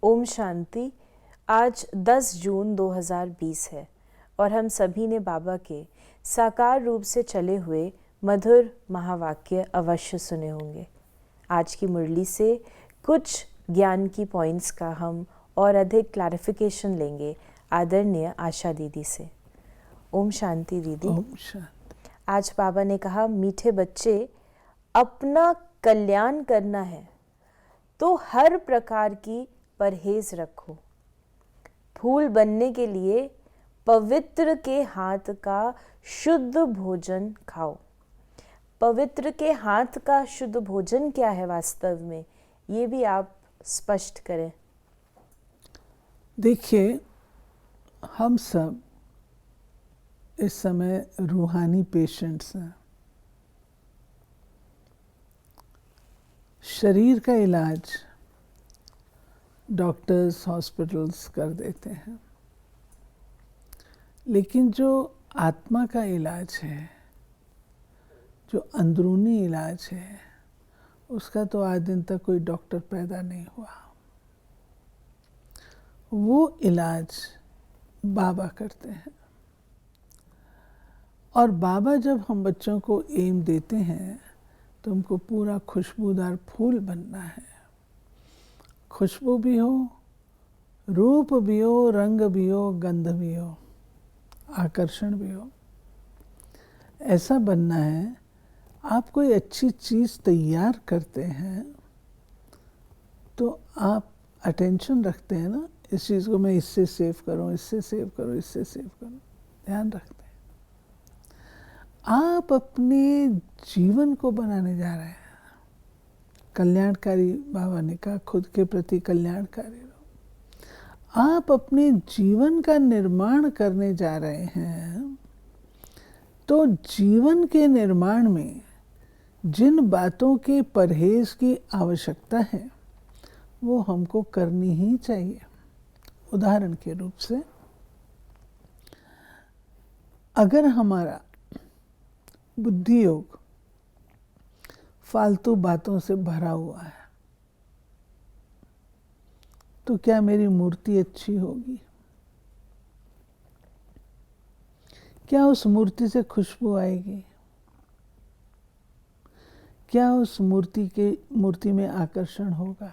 ओम शांति। आज 10 जून 2020 है और हम सभी ने बाबा के साकार रूप से चले हुए मधुर महावाक्य अवश्य सुने होंगे। आज की मुरली से कुछ ज्ञान की पॉइंट्स का हम और अधिक क्लैरिफिकेशन लेंगे आदरणीय आशा दीदी से। ओम शांति दीदी। ओम शांति। आज बाबा ने कहा, मीठे बच्चे, अपना कल्याण करना है तो हर प्रकार की परहेज रखो। फूल बनने के लिए पवित्र के हाथ का शुद्ध भोजन खाओ। पवित्र के हाथ का शुद्ध भोजन क्या है वास्तव में, ये भी आप स्पष्ट करें। देखिए, हम सब इस समय रूहानी पेशेंट्स हैं। शरीर का इलाज डॉक्टर्स हॉस्पिटल्स कर देते हैं, लेकिन जो आत्मा का इलाज है, जो अंदरूनी इलाज है, उसका तो आज दिन तक कोई डॉक्टर पैदा नहीं हुआ। वो इलाज बाबा करते हैं। और बाबा जब हम बच्चों को एम देते हैं तो हमको पूरा खुशबूदार फूल बनना है। खुशबू भी हो, रूप भी हो, रंग भी हो, गंध भी हो, आकर्षण भी हो, ऐसा बनना है। आप कोई अच्छी चीज़ तैयार करते हैं तो आप अटेंशन रखते हैं ना, इस चीज़ को मैं इससे सेव करूं, इससे सेव करूं, इससे सेव करूं, ध्यान रखते हैं। आप अपने जीवन को बनाने जा रहे हैं। कल्याणकारी, बाबा ने कहा, खुद के प्रति कल्याणकारी रहो। आप अपने जीवन का निर्माण करने जा रहे हैं, तो जीवन के निर्माण में जिन बातों के परहेज की आवश्यकता है वो हमको करनी ही चाहिए। उदाहरण के रूप से, अगर हमारा बुद्धि योग फालतू बातों से भरा हुआ है तो क्या मेरी मूर्ति अच्छी होगी? क्या उस मूर्ति से खुशबू आएगी? क्या उस मूर्ति में आकर्षण होगा?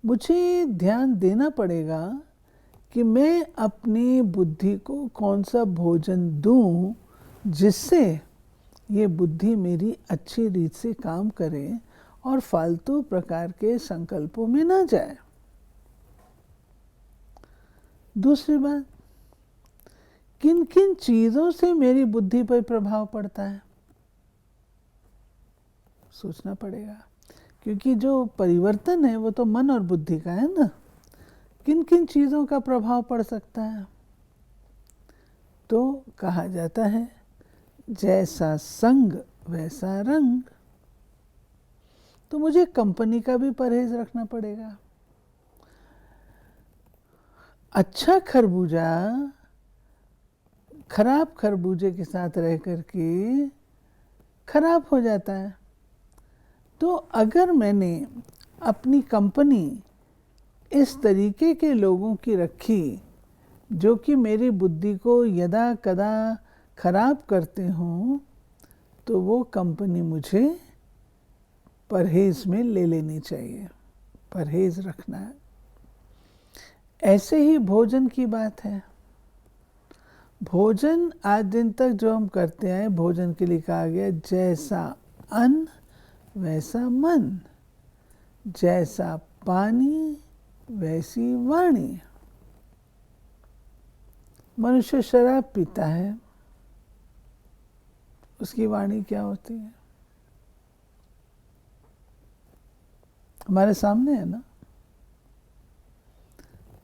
मुझे ध्यान देना पड़ेगा कि मैं अपनी बुद्धि को कौन सा भोजन दूं जिससे ये बुद्धि मेरी अच्छी रीत से काम करे और फालतू प्रकार के संकल्पों में ना जाए। दूसरी बात, किन किन चीज़ों से मेरी बुद्धि पर प्रभाव पड़ता है, सोचना पड़ेगा, क्योंकि जो परिवर्तन है वो तो मन और बुद्धि का है ना। किन किन चीज़ों का प्रभाव पड़ सकता है? तो कहा जाता है, जैसा संग वैसा रंग। तो मुझे कंपनी का भी परहेज रखना पड़ेगा। अच्छा खरबूजा खराब खरबूजे के साथ रह करके खराब हो जाता है। तो अगर मैंने अपनी कंपनी इस तरीके के लोगों की रखी जो कि मेरी बुद्धि को यदा कदा खराब करते हों, तो वो कंपनी मुझे परहेज में ले लेनी चाहिए। परहेज रखना है। ऐसे ही भोजन की बात है। भोजन आज दिन तक जो हम करते हैं, भोजन के लिए कहा गया, जैसा अन्न वैसा मन, जैसा पानी वैसी वाणी। मनुष्य शराब पीता है, उसकी वाणी क्या होती है? हमारे सामने है ना।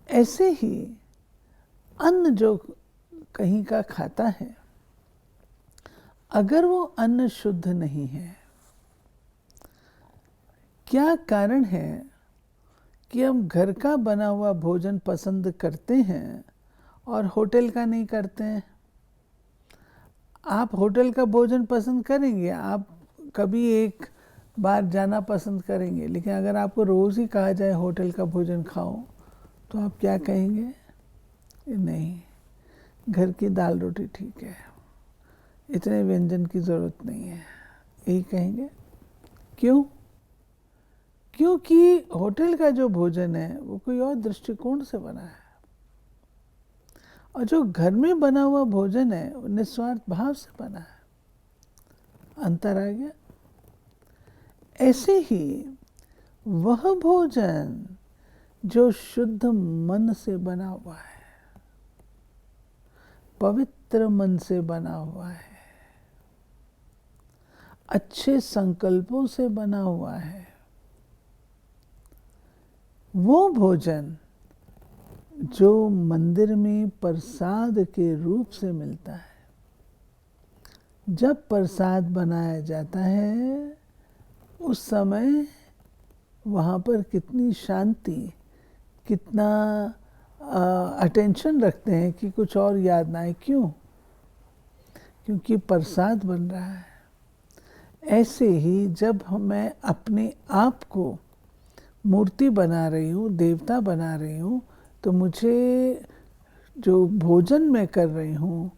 ऐसे ही अन्न जो कहीं का खाता है, अगर वो अन्न शुद्ध नहीं है, क्या कारण है कि हम घर का बना हुआ भोजन पसंद करते हैं और होटल का नहीं करते हैं? आप होटल का भोजन पसंद करेंगे, आप कभी एक बाहर जाना पसंद करेंगे, लेकिन अगर आपको रोज़ ही कहा जाए होटल का भोजन खाओ तो आप क्या कहेंगे? नहीं, घर की दाल रोटी ठीक है, इतने व्यंजन की ज़रूरत नहीं है, यही कहेंगे। क्यों? क्योंकि होटल का जो भोजन है वो कोई और दृष्टिकोण से बना है, और जो घर में बना हुआ भोजन है वो निस्वार्थ भाव से बना है। अंतर आ गया? ऐसे ही वह भोजन जो शुद्ध मन से बना हुआ है, पवित्र मन से बना हुआ है, अच्छे संकल्पों से बना हुआ है, वो भोजन जो मंदिर में प्रसाद के रूप से मिलता है, जब प्रसाद बनाया जाता है उस समय वहाँ पर कितनी शांति, कितना अटेंशन रखते हैं कि कुछ और याद ना आए। क्यों? क्योंकि प्रसाद बन रहा है। ऐसे ही जब मैं अपने आप को मूर्ति बना रही हूँ, देवता बना रही हूँ, तो मुझे जो भोजन मैं कर रही हूँ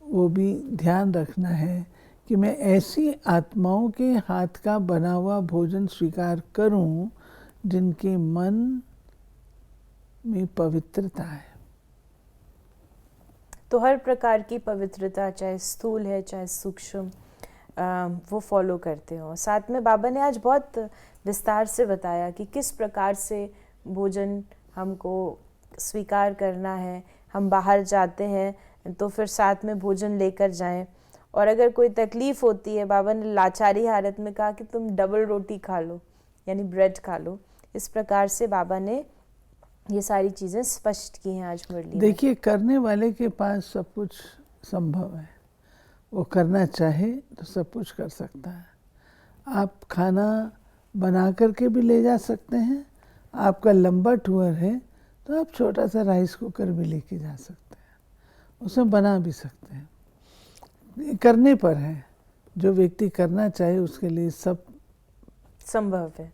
वो भी ध्यान रखना है कि मैं ऐसी आत्माओं के हाथ का बना हुआ भोजन स्वीकार करूं जिनके मन में पवित्रता है। तो हर प्रकार की पवित्रता, चाहे स्थूल है चाहे सूक्ष्म, वो फॉलो करते हो। साथ में बाबा ने आज बहुत विस्तार से बताया कि किस प्रकार से भोजन हमको स्वीकार करना है। हम बाहर जाते हैं तो फिर साथ में भोजन लेकर जाएं, और अगर कोई तकलीफ़ होती है, बाबा ने लाचारी हालत में कहा कि तुम डबल रोटी खा लो, यानी ब्रेड खा लो। इस प्रकार से बाबा ने ये सारी चीज़ें स्पष्ट की हैं आज मुरली में। देखिए, करने वाले के पास सब कुछ संभव है, वो करना चाहे तो सब कुछ कर सकता है। आप खाना बना करके भी ले जा सकते हैं, आपका लंबा टूर है तो आप छोटा सा राइस कुकर भी लेके जा सकते हैं, उसमें बना भी सकते हैं। करने पर है, जो व्यक्ति करना चाहे उसके लिए सब संभव है।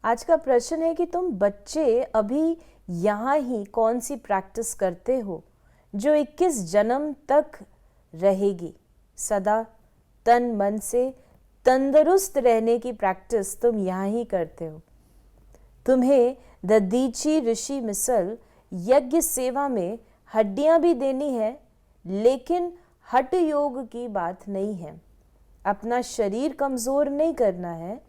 आज का प्रश्न है कि तुम बच्चे अभी यहाँ ही कौन सी प्रैक्टिस करते हो जो 21 जन्म तक रहेगी? सदा तन मन से तंदुरुस्त रहने की प्रैक्टिस तुम यहाँ ही करते हो। तुम्हें दधीची ऋषि मिसल यज्ञ सेवा में हड्डियां भी देनी है, लेकिन हठ योग की बात नहीं है। अपना शरीर कमजोर नहीं करना है।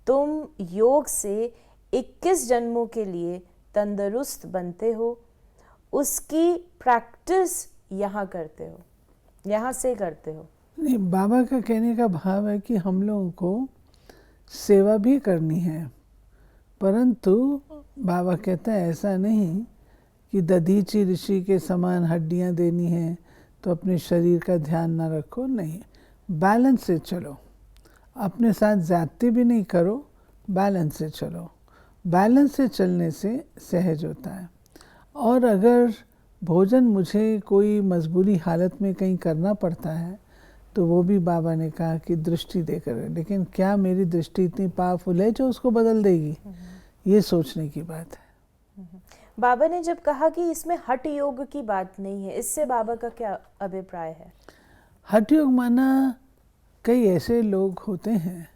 तुम योग से 21 जन्मों के लिए तंदुरुस्त बनते हो, उसकी प्रैक्टिस यहाँ करते हो, यहाँ से करते हो। नहीं, बाबा का कहने का भाव है कि हम लोगों को सेवा भी करनी है, परंतु बाबा कहता है ऐसा नहीं कि दधीची ऋषि के समान हड्डियां देनी है तो अपने शरीर का ध्यान ना रखो। नहीं, बैलेंस से चलो, अपने साथ ज्यादती भी नहीं करो, बैलेंस से चलो। बैलेंस से चलने से सहज होता है। और अगर भोजन मुझे कोई मजबूरी हालत में कहीं करना पड़ता है तो वो भी बाबा ने कहा कि दृष्टि देकर, लेकिन क्या मेरी दृष्टि इतनी पावरफुल है जो उसको बदल देगी? ये सोचने की बात है। बाबा ने जब कहा कि इसमें हठ योग की बात नहीं है, इससे बाबा का क्या अभिप्राय है? हठ योग माना कई ऐसे लोग होते हैं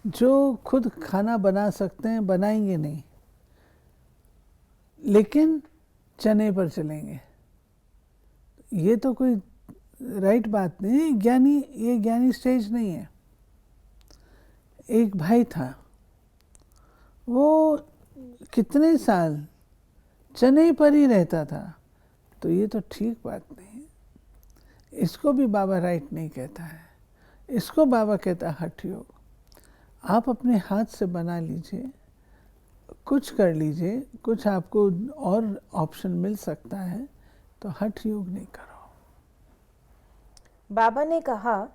जो खुद खाना बना सकते हैं, बनाएंगे नहीं, लेकिन चने पर चलेंगे। ये तो कोई राइट बात नहीं है। ज्ञानी, ये ज्ञानी स्टेज नहीं है। एक भाई था, वो कितने साल चने पर ही रहता था, तो ये तो ठीक बात नहीं है। इसको भी बाबा राइट नहीं कहता है। इसको बाबा कहता है हठ योग। आप अपने हाथ से बना लीजिए, कुछ कर लीजिए, कुछ आपको और ऑप्शन मिल सकता है, तो हठ योग नहीं करो। बाबा ने कहा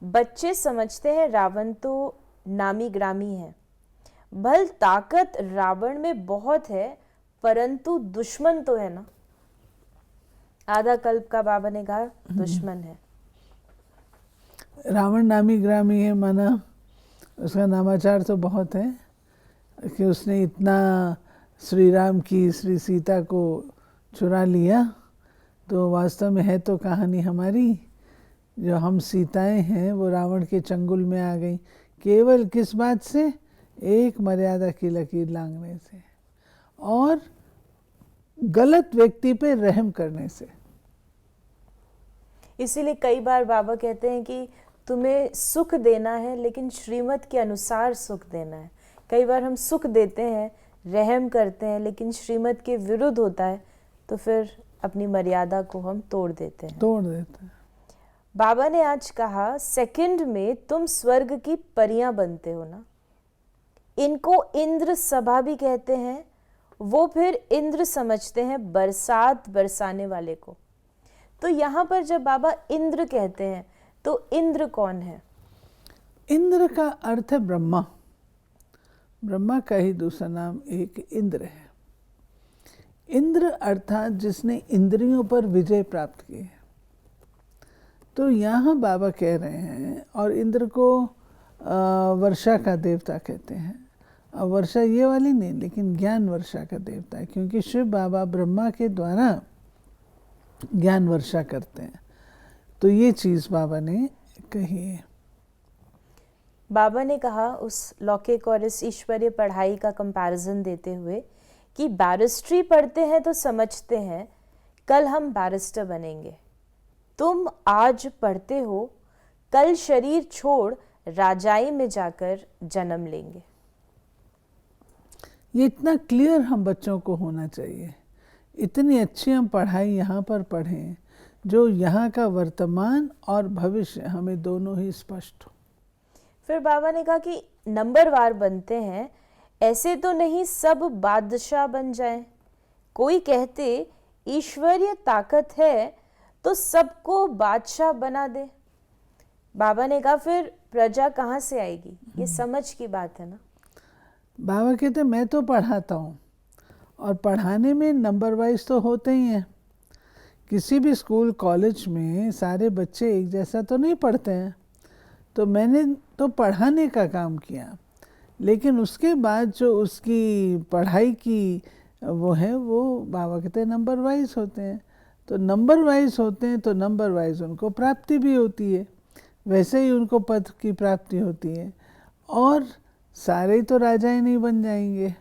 बच्चे समझते हैं रावण तो नामी ग्रामी है, भल ताकत रावण में बहुत है, परंतु दुश्मन तो है ना। आधा कल्प का बाबा ने कहा दुश्मन है। रावण नामी ग्रामी है, माना उसका नामाचार तो बहुत है कि उसने इतना श्री राम की श्री सीता को चुरा लिया। तो वास्तव में है तो कहानी हमारी, जो हम सीताएं हैं वो रावण के चंगुल में आ गई, केवल किस बात से? एक मर्यादा की लकीर लांघने से और गलत व्यक्ति पे रहम करने से। इसीलिए कई बार बाबा कहते हैं कि तुम्हें सुख देना है लेकिन श्रीमत के अनुसार सुख देना है। कई बार हम सुख देते हैं, रहम करते हैं, लेकिन श्रीमत के विरुद्ध होता है तो फिर अपनी मर्यादा को हम तोड़ देते हैं। बाबा ने आज कहा, सेकंड में तुम स्वर्ग की परियां बनते हो ना। इनको इंद्र सभा भी कहते हैं। वो फिर इंद्र समझते हैं बरसात बरसाने वाले को। तो यहाँ पर जब बाबा इंद्र कहते हैं तो इंद्र कौन है? इंद्र का अर्थ है ब्रह्मा। ब्रह्मा का ही दूसरा नाम एक इंद्र है। इंद्र अर्थात जिसने इंद्रियों पर विजय प्राप्त की है। तो यहाँ बाबा कह रहे हैं, और इंद्र को वर्षा का देवता कहते हैं। अब वर्षा ये वाली नहीं, लेकिन ज्ञान वर्षा का देवता है, क्योंकि शिव बाबा ब्रह्मा के द्वारा ज्ञान वर्षा करते हैं। तो ये चीज़ बाबा ने कही है। बाबा ने कहा उस लौकिक और इस ईश्वरीय पढ़ाई का कंपैरिजन देते हुए कि बैरिस्ट्री पढ़ते हैं तो समझते हैं कल हम बैरिस्टर बनेंगे। तुम आज पढ़ते हो, कल शरीर छोड़ राजाई में जाकर जन्म लेंगे। ये इतना क्लियर हम बच्चों को होना चाहिए। इतनी अच्छी हम पढ़ाई यहाँ पर पढ़ें जो यहाँ का वर्तमान और भविष्य हमें दोनों ही स्पष्ट हो। फिर बाबा ने कहा कि नंबरवार बनते हैं, ऐसे तो नहीं सब बादशाह बन जाएं। कोई कहते ईश्वरीय ताकत है तो सबको बादशाह बना दे। बाबा ने कहा फिर प्रजा कहाँ से आएगी? ये समझ की बात है ना। बाबा कहते मैं तो पढ़ाता हूँ, और पढ़ाने में नंबर वाइज तो होते ही हैं। किसी भी स्कूल कॉलेज में सारे बच्चे एक जैसा तो नहीं पढ़ते हैं। तो मैंने तो पढ़ाने का काम किया, लेकिन उसके बाद जो उसकी पढ़ाई की वो है, वो बाबा कहते हैं नंबर वाइज होते हैं। तो नंबर वाइज होते हैं तो नंबर वाइज उनको प्राप्ति भी होती है, वैसे ही उनको पद की प्राप्ति होती है। और सारे तो राजाएं नहीं बन जाएंगे,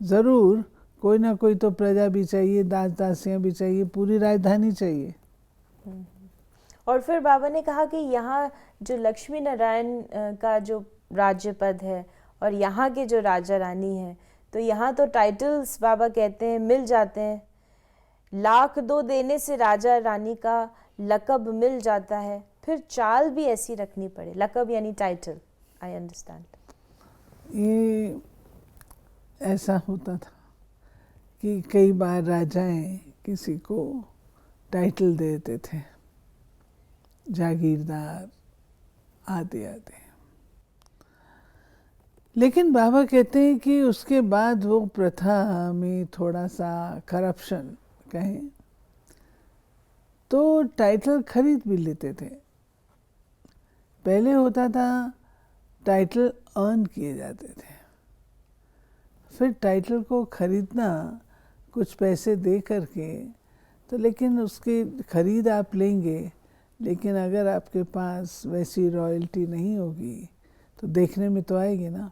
ज़रूर कोई ना कोई तो प्रजा भी चाहिए, दास दासियां भी चाहिए, पूरी राजधानी चाहिए। और फिर बाबा ने कहा कि यहाँ जो लक्ष्मी नारायण का जो राज्य पद है और यहाँ के जो राजा रानी है, तो यहाँ तो टाइटल्स बाबा कहते हैं मिल जाते हैं। लाख दो देने से राजा रानी का लकब मिल जाता है। फिर चाल भी ऐसी रखनी पड़े, लकब यानी टाइटल। I understand. ये ऐसा होता था कि कई बार राजाएं किसी को टाइटल देते थे, जागीरदार आदि आदि। लेकिन बाबा कहते हैं कि उसके बाद वो प्रथा में थोड़ा सा करप्शन कहें तो टाइटल खरीद भी लेते थे। पहले होता था टाइटल अर्न किए जाते थे, फिर टाइटल को खरीदना कुछ पैसे दे करके। तो लेकिन उसकी खरीद आप लेंगे, लेकिन अगर आपके पास वैसी रॉयल्टी नहीं होगी तो देखने में तो आएगी ना।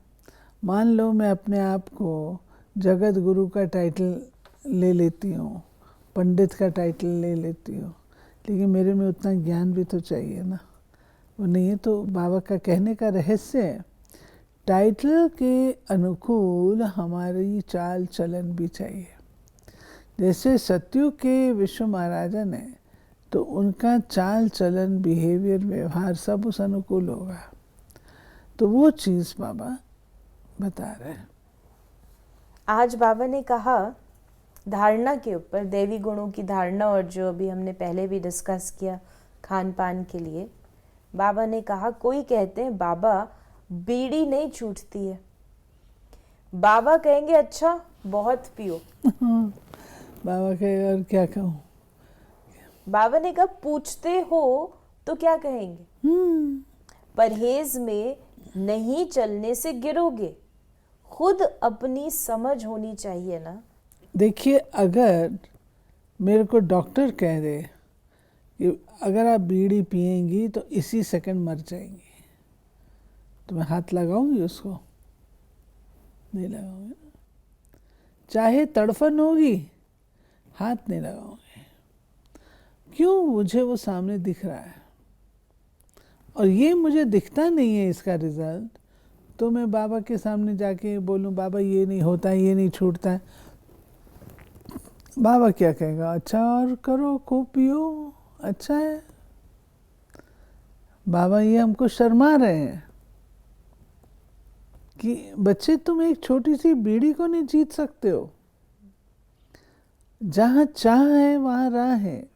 मान लो मैं अपने आप को जगत गुरु का टाइटल ले लेती हूँ, पंडित का टाइटल ले लेती हूँ, लेकिन मेरे में उतना ज्ञान भी तो चाहिए ना, वो नहीं है। तो बाबा का कहने का रहस्य है, टाइटल के अनुकूल हमारी चाल चलन भी चाहिए। जैसे सत्यु के विश्व महाराजा ने, तो उनका चाल चलन, बिहेवियर, व्यवहार सब उस अनुकूल होगा। तो वो चीज़ बाबा बता रहे हैं। आज बाबा ने कहा धारणा के ऊपर, देवी गुणों की धारणा, और जो अभी हमने पहले भी डिस्कस किया खान पान के लिए, बाबा ने कहा कोई कहते हैं बाबा बीड़ी नहीं छूटती है। बाबा कहेंगे अच्छा बहुत पियो। बाबा कहेगा और क्या कहूँ। बाबा ने कहा पूछते हो तो क्या कहेंगे? परहेज में नहीं चलने से गिरोगे। खुद अपनी समझ होनी चाहिए ना। देखिए, अगर मेरे को डॉक्टर कह दे कि अगर आप बीड़ी पिएंगी तो इसी सेकंड मर जाएंगी, तो मैं हाथ लगाऊंगी उसको? नहीं लगाऊंगी। चाहे तड़फन होगी, हाथ नहीं लगाऊंगी। क्यों? मुझे वो सामने दिख रहा है और ये मुझे दिखता नहीं है इसका रिजल्ट, तो मैं बाबा के सामने जाके बोलूं बाबा ये नहीं होता है, ये नहीं छूटता है। बाबा क्या कहेगा? अच्छा और करो, खूब पियो, अच्छा है। बाबा ये हमको शर्मा रहे हैं कि बच्चे तुम एक छोटी सी बीड़ी को नहीं जीत सकते हो। जहाँ चाह है वहाँ राह है।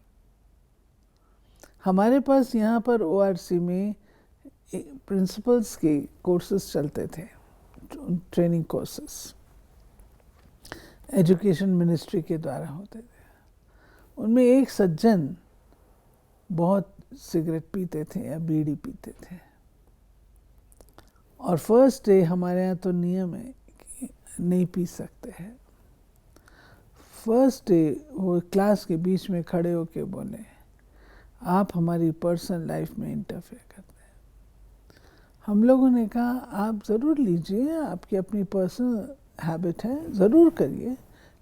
हमारे पास यहाँ पर ORC में प्रिंसिपल्स के कोर्सेज चलते थे, ट्रेनिंग कोर्सेज एजुकेशन मिनिस्ट्री के द्वारा होते थे। उनमें एक सज्जन बहुत सिगरेट पीते थे या बीड़ी पीते थे, और फर्स्ट डे हमारे यहाँ तो नियम है कि नहीं पी सकते हैं। फर्स्ट डे वो क्लास के बीच में खड़े होके बोले आप हमारी पर्सनल लाइफ में इंटरफेयर करते हैं। हम लोगों ने कहा आप ज़रूर लीजिए, आपकी अपनी पर्सनल हैबिट है, ज़रूर करिए,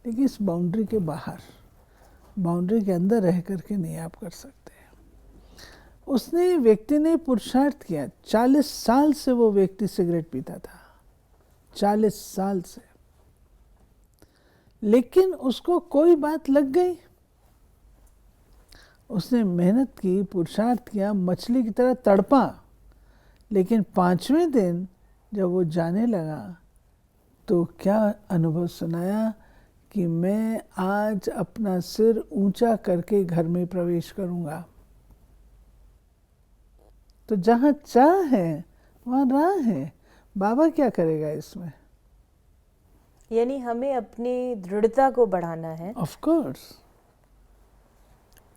लेकिन इस बाउंड्री के बाहर, बाउंड्री के अंदर रह करके नहीं आप कर सकते। उसने व्यक्ति ने पुरुषार्थ किया। 40 साल से वो व्यक्ति सिगरेट पीता था, 40 साल से, लेकिन उसको कोई बात लग गई। उसने मेहनत की, पुरुषार्थ किया, मछली की तरह तड़पा, लेकिन 5वें दिन जब वो जाने लगा तो क्या अनुभव सुनाया कि मैं आज अपना सिर ऊंचा करके घर में प्रवेश करूंगा। तो जहाँ चाह है वहाँ राह है। बाबा क्या करेगा इसमें? यानी हमें अपनी दृढ़ता को बढ़ाना है। Of course.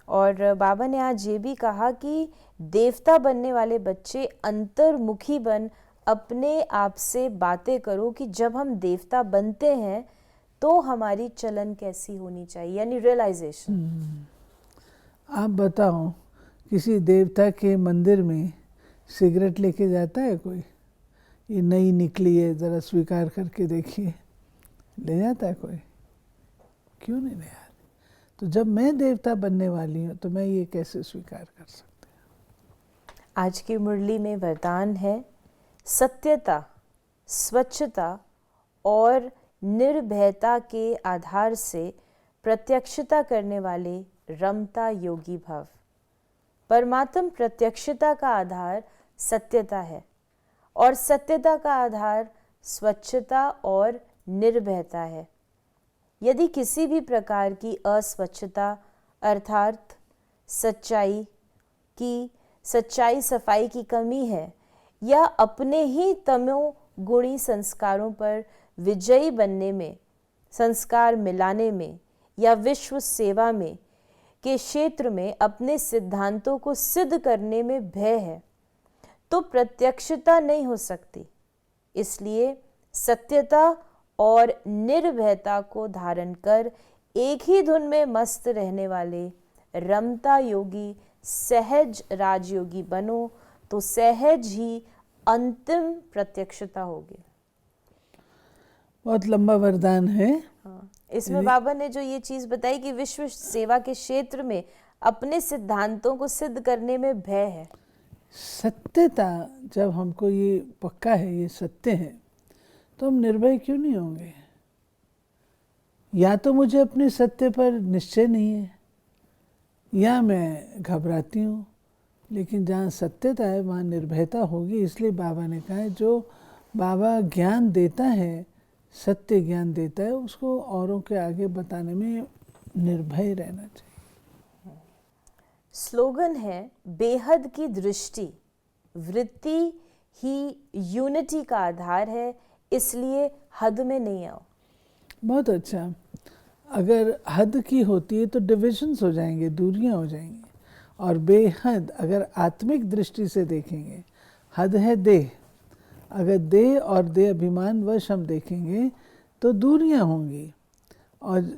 और बाबा ने आज ये भी कहा कि देवता बनने वाले बच्चे अंतर्मुखी बन अपने आप से बातें करो कि जब हम देवता बनते हैं तो हमारी चलन कैसी होनी चाहिए, यानी रियलाइजेशन। आप बताओ, किसी देवता के मंदिर में सिगरेट लेके जाता है कोई? ये नई निकली है, ज़रा स्वीकार करके देखिए, ले जाता है कोई? क्यों नहीं ले जाता? तो जब मैं देवता बनने वाली हूँ तो मैं ये कैसे स्वीकार कर सकती हूँ? आज की मुरली में वरदान है सत्यता, स्वच्छता और निर्भयता के आधार से प्रत्यक्षता करने वाले रमता योगी भव। परमात्म प्रत्यक्षता का आधार सत्यता है और सत्यता का आधार स्वच्छता और निर्भयता है। यदि किसी भी प्रकार की अस्वच्छता अर्थात सच्चाई सफाई की कमी है या अपने ही तमो गुणी संस्कारों पर विजयी बनने में, संस्कार मिलाने में या विश्व सेवा में के क्षेत्र में अपने सिद्धांतों को सिद्ध करने में भय है, तो प्रत्यक्षता नहीं हो सकती। इसलिए सत्यता और निर्भयता को धारण कर एक ही धुन में मस्त रहने वाले रमता योगी सहज राजयोगी बनो, तो सहज ही अंतिम प्रत्यक्षता होगी। बहुत लंबा वरदान है। हाँ, इसमें बाबा ने जो ये चीज बताई कि विश्व सेवा के क्षेत्र में अपने सिद्धांतों को सिद्ध करने में भय है। सत्यता, जब हमको ये पक्का है ये सत्य है, तो हम निर्भय क्यों नहीं होंगे? या तो मुझे अपने सत्य पर निश्चय नहीं है या मैं घबराती हूँ, लेकिन जहाँ सत्यता है वहाँ निर्भयता होगी। इसलिए बाबा ने कहा है जो बाबा ज्ञान देता है, सत्य ज्ञान देता है, उसको औरों के आगे बताने में निर्भय रहना चाहिए। स्लोगन है बेहद की दृष्टि, वृत्ति ही यूनिटी का आधार है, इसलिए हद में नहीं आओ। बहुत अच्छा। अगर हद की होती है तो डिविजन्स हो जाएंगे, दूरियां हो जाएंगी, और बेहद अगर आत्मिक दृष्टि से देखेंगे, हद है देह, अगर देह और देह अभिमान वश हम देखेंगे तो दूरियां होंगी, और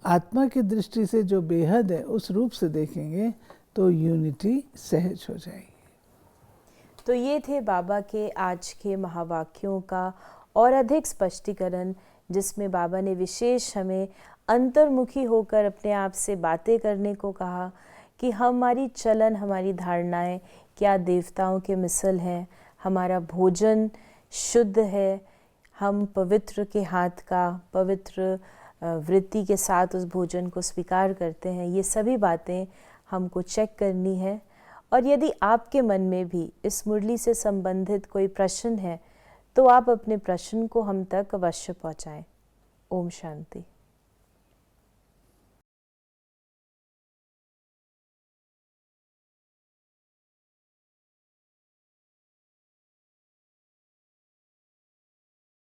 आत्मा की दृष्टि से जो बेहद है उस रूप से देखेंगे तो यूनिटी सहज हो जाएगी। तो ये थे बाबा के आज के महावाक्यों का और अधिक स्पष्टीकरण, जिसमें बाबा ने विशेष हमें अंतर्मुखी होकर अपने आप से बातें करने को कहा कि हमारी चलन, हमारी धारणाएं क्या देवताओं के मिसल हैं, हमारा भोजन शुद्ध है, हम पवित्र के हाथ का पवित्र वृत्ति के साथ उस भोजन को स्वीकार करते हैं। ये सभी बातें हमको चेक करनी है। और यदि आपके मन में भी इस मुरली से संबंधित कोई प्रश्न है तो आप अपने प्रश्न को हम तक अवश्य पहुंचाएं। ओम शांति।